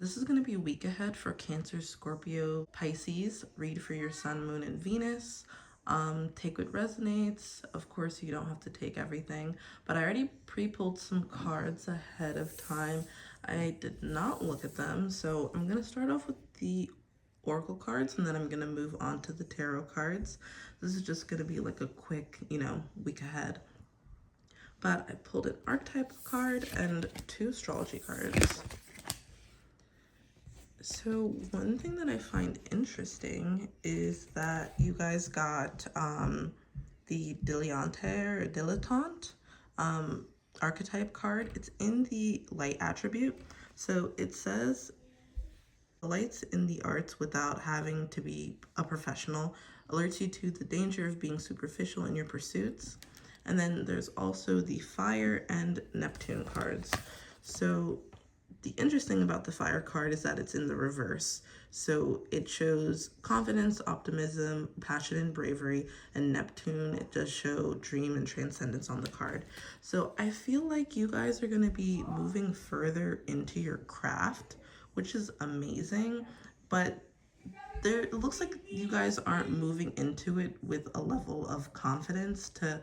This is going to be a week ahead for Cancer, Scorpio, Pisces. Read for your sun, moon, and Venus. Take what resonates. Of course, you don't have to take everything, but I already pre-pulled some cards ahead of time. I did not look at them, so I'm going to start off with the oracle cards, and then I'm going to move on to the tarot cards. This is just going to be like a quick, week ahead. But I pulled an archetype card and 2 astrology cards. So one thing that I find interesting is that you guys got the dilettante archetype card. It's in the light attribute. So it says lights in the arts without having to be a professional, alerts you to the danger of being superficial in your pursuits. And then there's also the fire and Neptune cards. So the interesting about the fire card is that it's in the reverse. So it shows confidence, optimism, passion, and bravery. And Neptune, it does show dream and transcendence on the card. So I feel like you guys are going to be moving further into your craft, which is amazing. But it looks like you guys aren't moving into it with a level of confidence to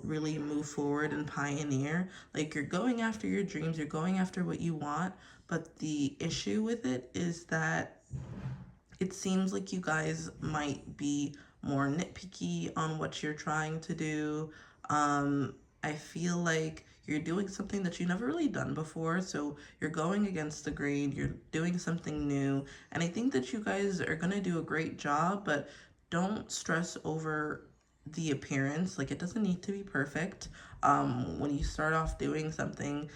really move forward and pioneer. Like, you're going after your dreams, you're going after what you want, but the issue with it is that it seems like you guys might be more nitpicky on what you're trying to do. I feel like you're doing something that you've never really done before, so you're going against the grain, you're doing something new, and I think that you guys are gonna do a great job, but don't stress over the appearance. Like, it doesn't need to be perfect. When you start off doing something,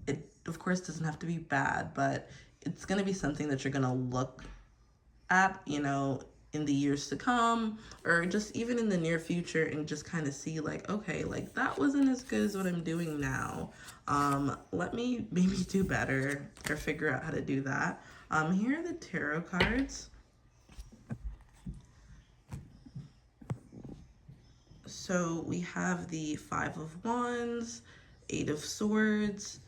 it of course doesn't have to be bad, but it's gonna be something that you're gonna look at, in the years to come, or just even in the near future, and just kind of see like, okay, like that wasn't as good as what I'm doing now. Let me maybe do better or figure out how to do that. Here are the tarot cards. So we have the 5 of Wands, 8 of Swords,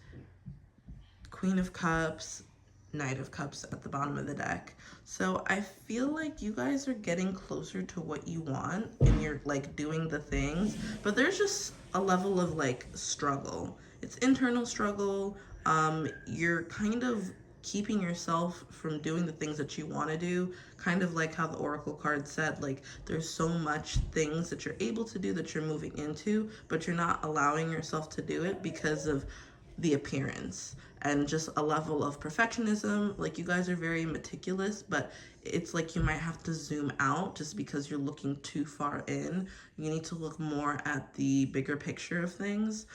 Queen of Cups, Knight of Cups at the bottom of the deck. So I feel like you guys are getting closer to what you want, and you're like doing the things, but there's just a level of like struggle. It's internal struggle. You're kind of keeping yourself from doing the things that you want to do, kind of like how the oracle card said, like there's so much things that you're able to do that you're moving into, but you're not allowing yourself to do it because of the appearance and just a level of perfectionism. Like, you guys are very meticulous, but it's like you might have to zoom out just because you're looking too far in. You need to look more at the bigger picture of things.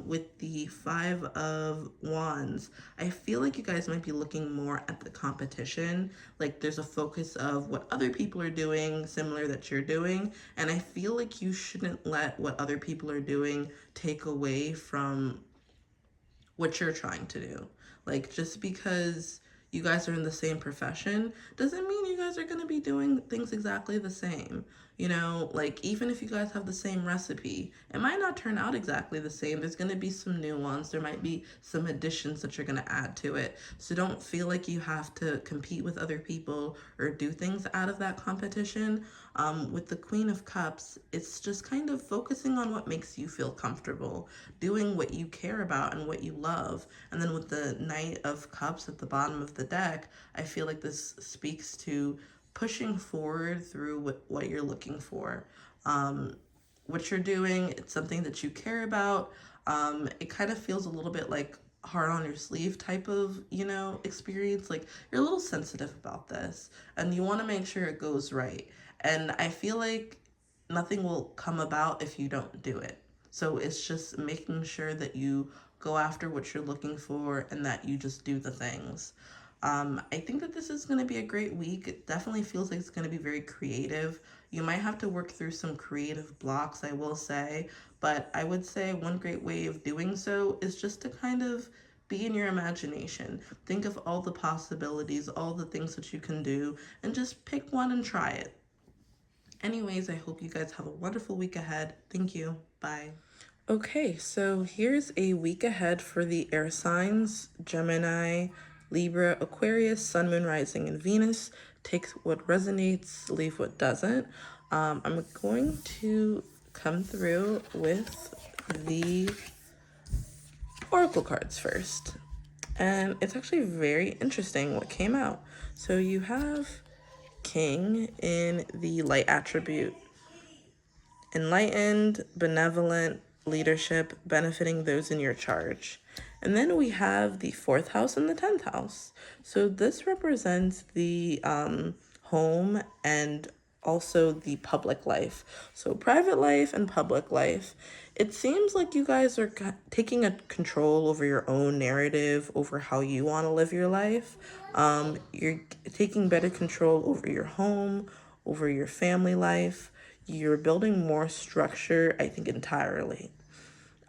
With the 5 of Wands, I feel like you guys might be looking more at the competition. Like, there's a focus of what other people are doing similar that you're doing, and I feel like you shouldn't let what other people are doing take away from what you're trying to do. Like, just because you guys are in the same profession doesn't mean you guys are going to be doing things exactly the same. Like, even if you guys have the same recipe, it might not turn out exactly the same. There's going to be some nuance. There might be some additions that you're going to add to it. So don't feel like you have to compete with other people or do things out of that competition. With the Queen of Cups, it's just kind of focusing on what makes you feel comfortable, doing what you care about and what you love. And then with the Knight of Cups at the bottom of the deck, I feel like this speaks to pushing forward through what you're looking for. What you're doing, it's something that you care about. It kind of feels a little bit like heart on your sleeve type of, experience. Like, you're a little sensitive about this and you want to make sure it goes right. And I feel like nothing will come about if you don't do it. So it's just making sure that you go after what you're looking for and that you just do the things. I think that this is going to be a great week. It definitely feels like it's going to be very creative. You might have to work through some creative blocks, I will say, but I would say one great way of doing so is just to kind of be in your imagination. Think of all the possibilities, all the things that you can do, and just pick one and try it. Anyways, I hope you guys have a wonderful week ahead. Thank you. Bye. Okay, so here's a week ahead for the air signs: Gemini, Libra, Aquarius, Sun, Moon, Rising, and Venus. Take what resonates, leave what doesn't. I'm going to come through with the oracle cards first. And it's actually very interesting what came out. So you have King in the light attribute. Enlightened, benevolent, leadership, benefiting those in your charge. And then we have the 4th house and the 10th house. So this represents the home and also the public life. So private life and public life. It seems like you guys are taking a control over your own narrative, over how you want to live your life. You're taking better control over your home, over your family life. You're building more structure, I think, entirely.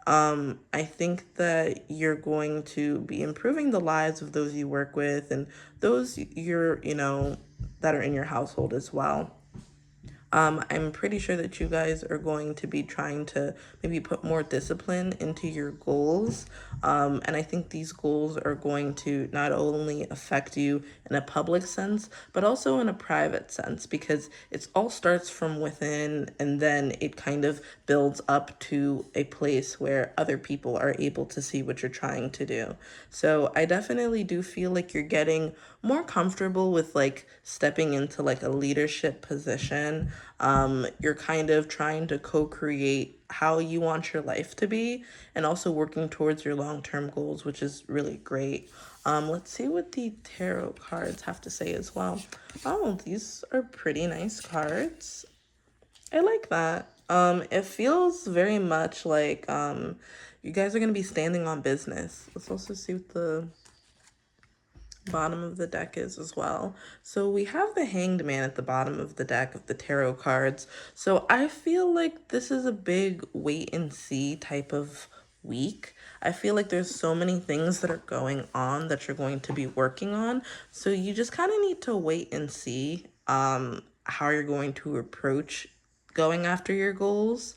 I think that you're going to be improving the lives of those you work with and those that are in your household as well. I'm pretty sure that you guys are going to be trying to maybe put more discipline into your goals. And I think these goals are going to not only affect you in a public sense, but also in a private sense, because it all starts from within and then it kind of builds up to a place where other people are able to see what you're trying to do. So I definitely do feel like you're getting more comfortable with like stepping into like a leadership position. You're kind of trying to co-create how you want your life to be and also working towards your long-term goals, which is really great. Let's see what the tarot cards have to say as well. Oh, these are pretty nice cards. I like that. It feels very much like you guys are going to be standing on business. Let's also see what the bottom of the deck is as well. So we have the Hanged Man at the bottom of the deck of the tarot cards. So I feel like this is a big wait and see type of week. I feel like there's so many things that are going on that you're going to be working on. So you just kind of need to wait and see how you're going to approach going after your goals.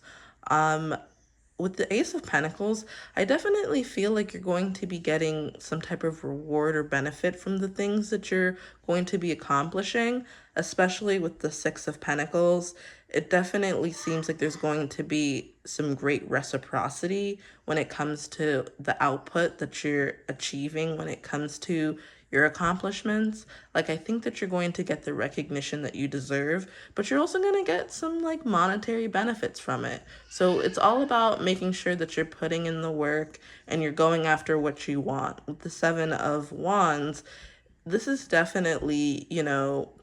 With the Ace of Pentacles, I definitely feel like you're going to be getting some type of reward or benefit from the things that you're going to be accomplishing, especially with the Six of Pentacles. It definitely seems like there's going to be some great reciprocity when it comes to the output that you're achieving, when it comes to your accomplishments. Like, I think that you're going to get the recognition that you deserve, but you're also going to get some like monetary benefits from it. So it's all about making sure that you're putting in the work and you're going after what you want. With the Seven of Wands, this is definitely,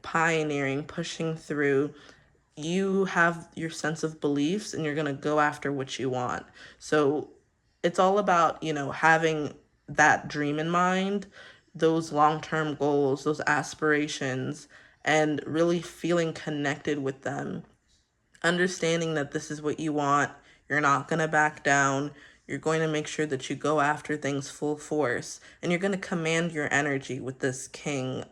pioneering, pushing through. You have your sense of beliefs and you're going to go after what you want. So it's all about, having that dream in mind, those long-term goals, those aspirations, and really feeling connected with them. Understanding that this is what you want. You're not going to back down. You're going to make sure that you go after things full force. And you're going to command your energy with this King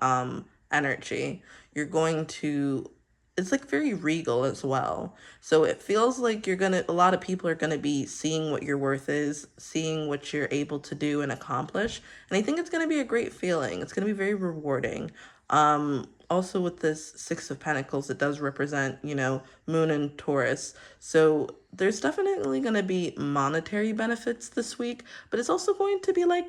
energy. You're going to, it's like very regal as well. So it feels like a lot of people are gonna be seeing what your worth is, seeing what you're able to do and accomplish. And I think it's gonna be a great feeling. It's gonna be very rewarding. Also with this Six of Pentacles, it does represent, Moon and Taurus. So there's definitely gonna be monetary benefits this week, but it's also going to be like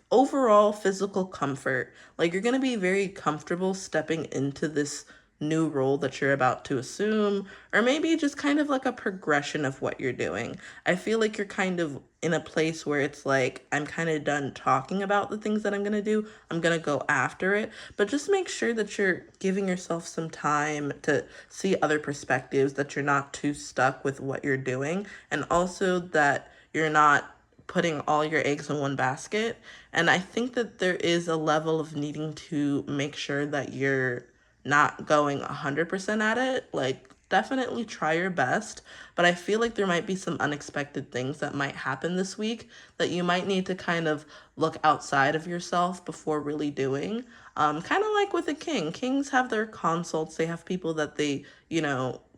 overall physical comfort. Like, you're going to be very comfortable stepping into this new role that you're about to assume, or maybe just kind of like a progression of what you're doing. I feel like you're kind of in a place where it's like, I'm kind of done talking about the things that I'm going to do. I'm going to go after it. But just make sure that you're giving yourself some time to see other perspectives, that you're not too stuck with what you're doing, and also that you're not putting all your eggs in one basket. And I think that there is a level of needing to make sure that you're not going 100% at it. Like, definitely try your best, but I feel like there might be some unexpected things that might happen this week that you might need to kind of look outside of yourself before really doing. Kind of like with a king. Kings have their consults. They have people that they,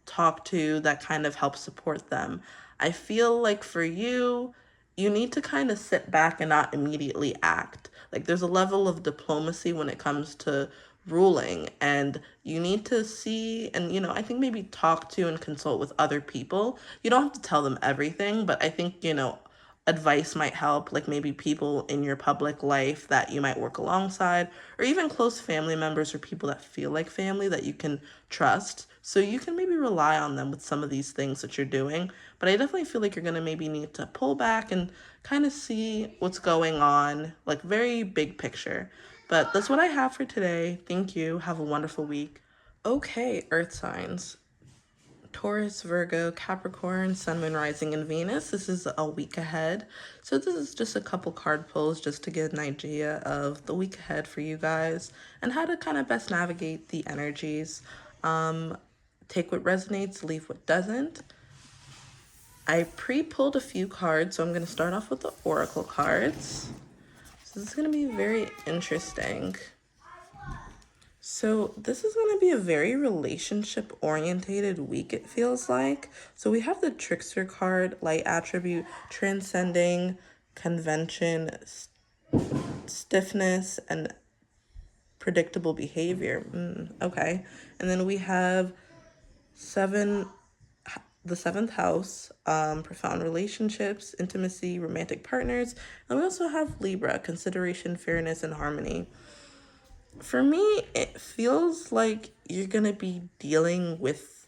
talk to that kind of help support them. I feel like for you, you need to kind of sit back and not immediately act. Like there's a level of diplomacy when it comes to ruling, and you need to see and, I think maybe talk to and consult with other people. You don't have to tell them everything, but I think, advice might help, like maybe people in your public life that you might work alongside, or even close family members or people that feel like family that you can trust. So you can maybe rely on them with some of these things that you're doing. But I definitely feel like you're going to maybe need to pull back and kind of see what's going on, like very big picture. But that's what I have for today. Thank you. Have a wonderful week. Okay, Earth signs. Taurus, Virgo, Capricorn, Sun, Moon, Rising, and Venus. This is a week ahead. So this is just a couple card pulls just to get an idea of the week ahead for you guys and how to kind of best navigate the energies. Take what resonates, leave what doesn't. I pre-pulled a few cards, so I'm going to start off with the Oracle cards. So this is going to be very interesting. So this is going to be a very relationship-orientated week, it feels like. So we have the Trickster card, light attribute, transcending, convention, stiffness, and predictable behavior. Okay. And then we have the seventh house, profound relationships, intimacy, romantic partners. And we also have Libra, consideration, fairness, and harmony. For me, it feels like you're going to be dealing with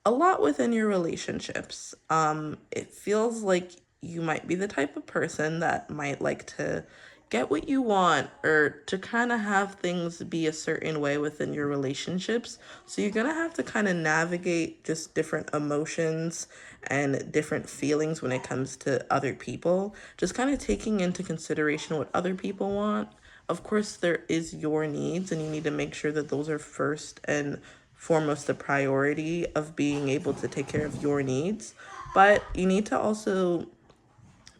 a lot within your relationships. It feels like you might be the type of person that might like to get what you want or to kind of have things be a certain way within your relationships. So you're going to have to kind of navigate just different emotions and different feelings when it comes to other people. Just kind of taking into consideration what other people want. Of course, there is your needs, and you need to make sure that those are first and foremost the priority of being able to take care of your needs. But you need to also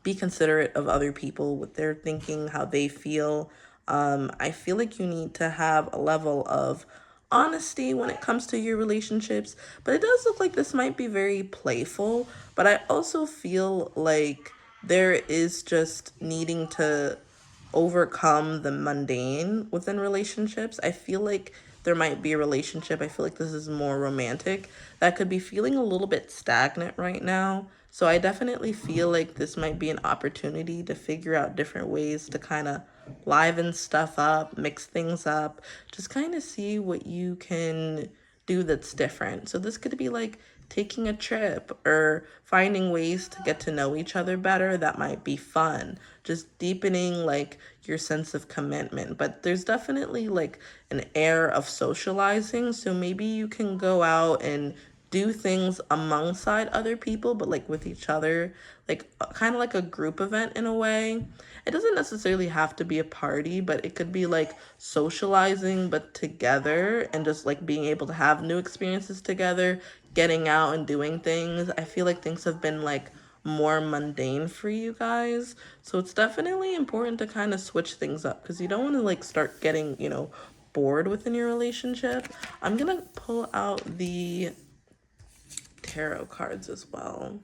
be considerate of other people, what they're thinking, how they feel. I feel like you need to have a level of honesty when it comes to your relationships, but it does look like this might be very playful. But I also feel like there is just needing to overcome the mundane within relationships. I feel like there might be a relationship, I feel like this is more romantic, that could be feeling a little bit stagnant right now. So I definitely feel like this might be an opportunity to figure out different ways to kind of liven stuff up, mix things up, just kind of see what you can do that's different. So this could be like taking a trip or finding ways to get to know each other better that might be fun, just deepening like your sense of commitment. But there's definitely like an air of socializing, so maybe you can go out and do things alongside other people, but like with each other, like kind of like a group event in a way. It doesn't necessarily have to be a party, but it could be like socializing but together and just like being able to have new experiences together, getting out and doing things. I feel like things have been like more mundane for you guys. So it's definitely important to kind of switch things up because you don't want to like start getting, bored within your relationship. I'm going to pull out the tarot cards as well.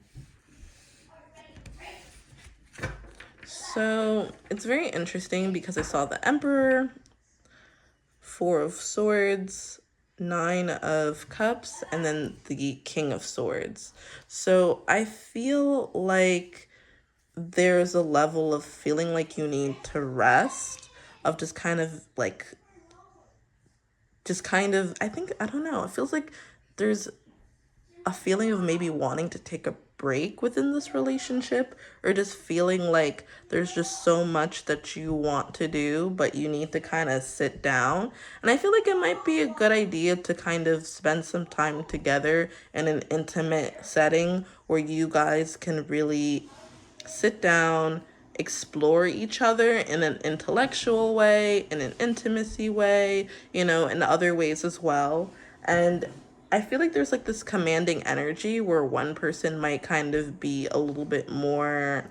So it's very interesting because I saw the Emperor, Four of Swords, Nine of Cups, and then the King of Swords. So I feel like there's a level of feeling like you need to rest, of just kind of, I don't know, it feels like there's a feeling of maybe wanting to take a break within this relationship, or just feeling like there's just so much that you want to do, but you need to kind of sit down. And I feel like it might be a good idea to kind of spend some time together in an intimate setting where you guys can really sit down, explore each other in an intellectual way, in an intimacy way, in other ways as well. And I feel like there's like this commanding energy where one person might kind of be a little bit more,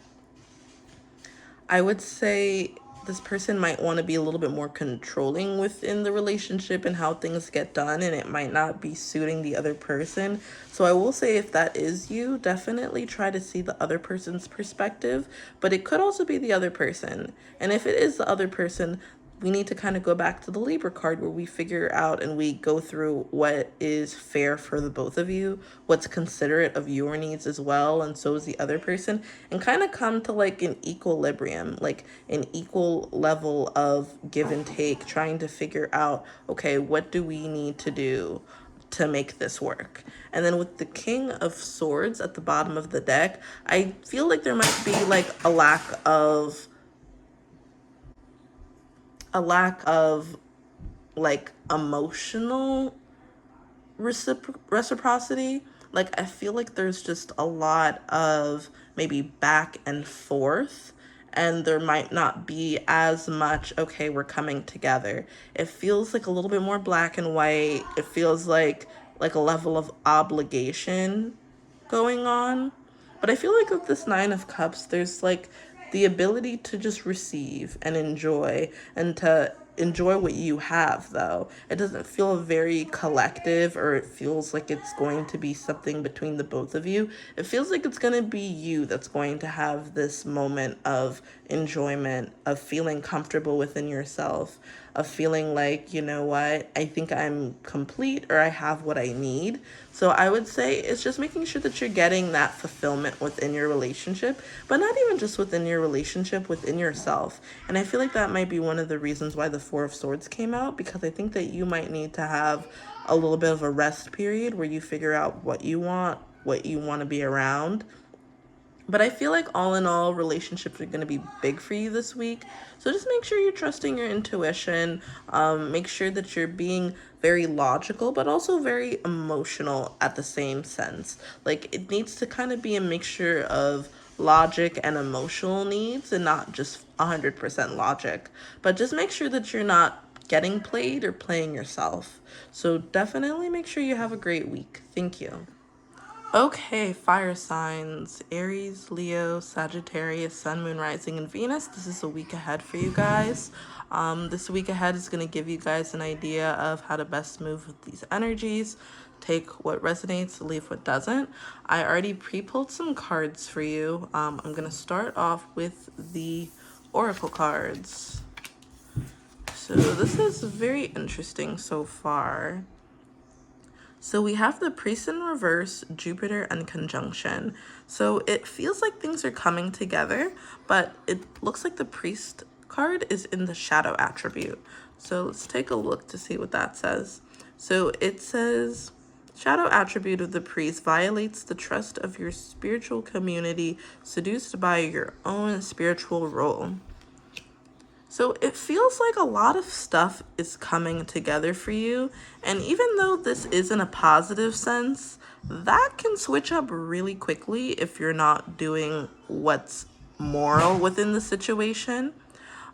I would say, this person might want to be a little bit more controlling within the relationship and how things get done, and it might not be suiting the other person. So I will say, if that is you, definitely try to see the other person's perspective, but it could also be the other person. And if it is the other person, we need to kind of go back to the Libra card, where we figure out and we go through what is fair for the both of you, what's considerate of your needs as well, and so is the other person, and kind of come to like an equilibrium, like an equal level of give and take, trying to figure out, okay, what do we need to do to make this work? And then with the King of Swords at the bottom of the deck, I feel like there might be like a lack of like emotional reciprocity. Like, I feel like there's just a lot of maybe back and forth, and there might not be as much, okay, we're coming together. It feels like a little bit more black and white. It feels like a level of obligation going on. But I feel like with this Nine of Cups, there's like the ability to just receive and enjoy, and to enjoy what you have, though. It doesn't feel very collective, or it feels like it's going to be something between the both of you. It feels like it's going to be you that's going to have this moment of enjoyment, of feeling comfortable within yourself, of feeling like, you know what, I think I'm complete, or I have what I need. So I would say it's just making sure that you're getting that fulfillment within your relationship, but not even just within your relationship, within yourself. And I feel like that might be one of the reasons why the Four of Swords came out, because I think that you might need to have a little bit of a rest period where you figure out what you want to be around. But I feel like all in all, relationships are going to be big for you this week. So just make sure you're trusting your intuition. Make sure that you're being very logical, but also very emotional at the same sense. Like, it needs to kind of be a mixture of logic and emotional needs, and not just 100% logic. But just make sure that you're not getting played or playing yourself. So definitely make sure you have a great week. Thank you. Okay, fire signs: Aries, Leo, Sagittarius, Sun, Moon, Rising, and Venus. This is a week ahead for you guys. This week ahead is going to give you guys an idea of how to best move with these energies. Take what resonates, leave what doesn't. I already pre-pulled some cards for you. I'm going to start off with the Oracle cards. So this is very interesting so far. So we have the Priest in reverse, Jupiter, and conjunction. So it feels like things are coming together, but it looks like the Priest card is in the shadow attribute. So let's take a look to see what that says. So it says, shadow attribute of the priest violates the trust of your spiritual community, seduced by your own spiritual role. So it feels like a lot of stuff is coming together for you. And even though this isn't a positive sense, that can switch up really quickly if you're not doing what's moral within the situation.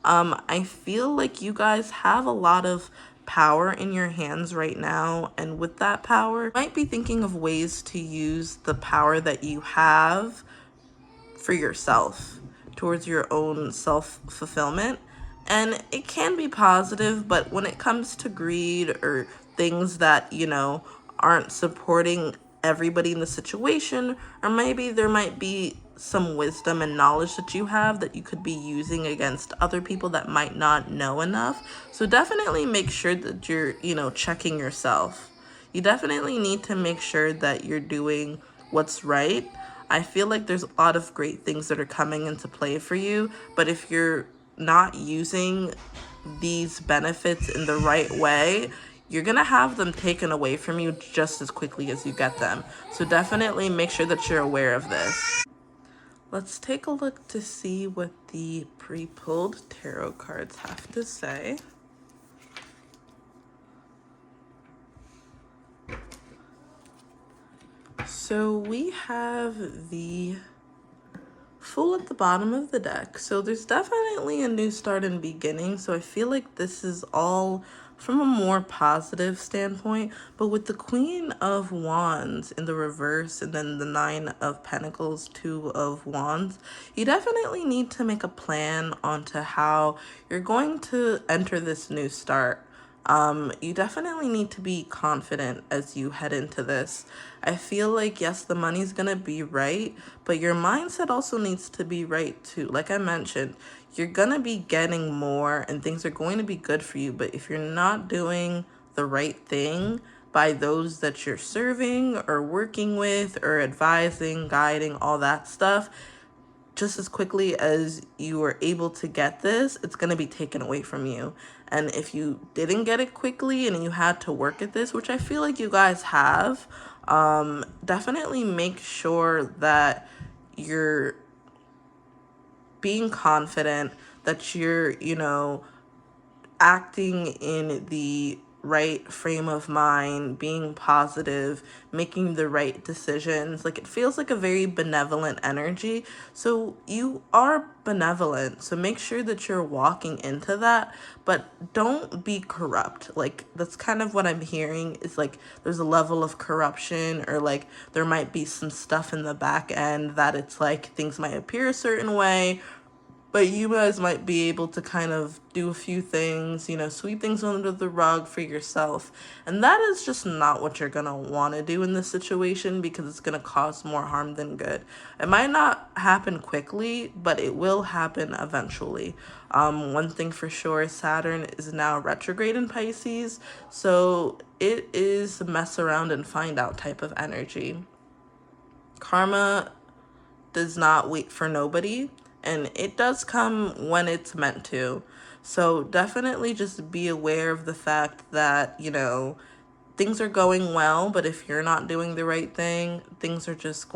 I feel like you guys have a lot of power in your hands right now. And with that power, you might be thinking of ways to use the power that you have for yourself, towards your own self-fulfillment. And it can be positive, but when it comes to greed or things that, you know, aren't supporting everybody in the situation, or maybe there might be some wisdom and knowledge that you have that you could be using against other people that might not know enough. So definitely make sure that you're, you know, checking yourself. You definitely need to make sure that you're doing what's right. I feel like there's a lot of great things that are coming into play for you, but if you're not using these benefits in the right way, you're gonna have them taken away from you just as quickly as you get them. So definitely make sure that you're aware of this. Let's take a look to see what the pre-pulled tarot cards have to say. So we have the Fool at the bottom of the deck. So there's definitely a new start and beginning. So I feel like this is all from a more positive standpoint. But with the Queen of Wands in the reverse and then the Nine of Pentacles, Two of Wands, you definitely need to make a plan onto how you're going to enter this new start. You definitely need to be confident as you head into this. I feel like, yes, the money's gonna be right, but your mindset also needs to be right too. Like I mentioned, you're gonna be getting more and things are going to be good for you, but if you're not doing the right thing by those that you're serving or working with or advising, guiding, all that stuff, just as quickly as you were able to get this, it's going to be taken away from you. And if you didn't get it quickly and you had to work at this, which I feel like you guys have, definitely make sure that you're being confident, that you're, acting in the right frame of mind, being positive, making the right decisions. Like, it feels like a very benevolent energy. So you are benevolent. So make sure that you're walking into that, but don't be corrupt. Like, that's kind of what I'm hearing is like there's a level of corruption, or like there might be some stuff in the back end that it's like things might appear a certain way, but you guys might be able to kind of do a few things, sweep things under the rug for yourself. And that is just not what you're going to want to do in this situation, because it's going to cause more harm than good. It might not happen quickly, but it will happen eventually. One thing for sure, Saturn is now retrograde in Pisces. So it is mess around and find out type of energy. Karma does not wait for nobody. And it does come when it's meant to. So definitely just be aware of the fact that, things are going well, but if you're not doing the right thing, things are just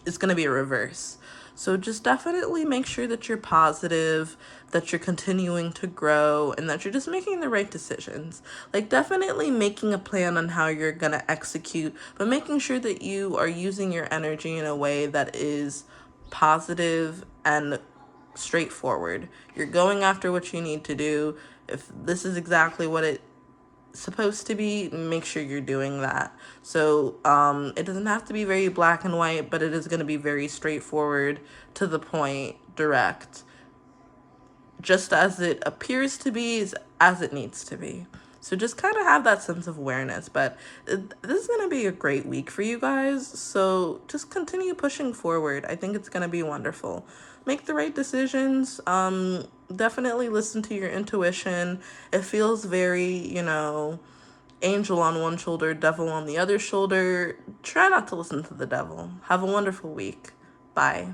it's going to be a reverse. So just definitely make sure that you're positive, that you're continuing to grow, and that you're just making the right decisions. Like, definitely making a plan on how you're going to execute, but making sure that you are using your energy in a way that is positive and straightforward. You're going after what you need to do. If this is exactly what it's supposed to be, make sure you're doing that. So it doesn't have to be very black and white, but it is going to be very straightforward, to the point, direct, just as it appears to be, as it needs to be. So just kind of have that sense of awareness. But this is going to be a great week for you guys. So just continue pushing forward. I think it's going to be wonderful. Make the right decisions. Definitely listen to your intuition. It feels very, angel on one shoulder, devil on the other shoulder. Try not to listen to the devil. Have a wonderful week. Bye.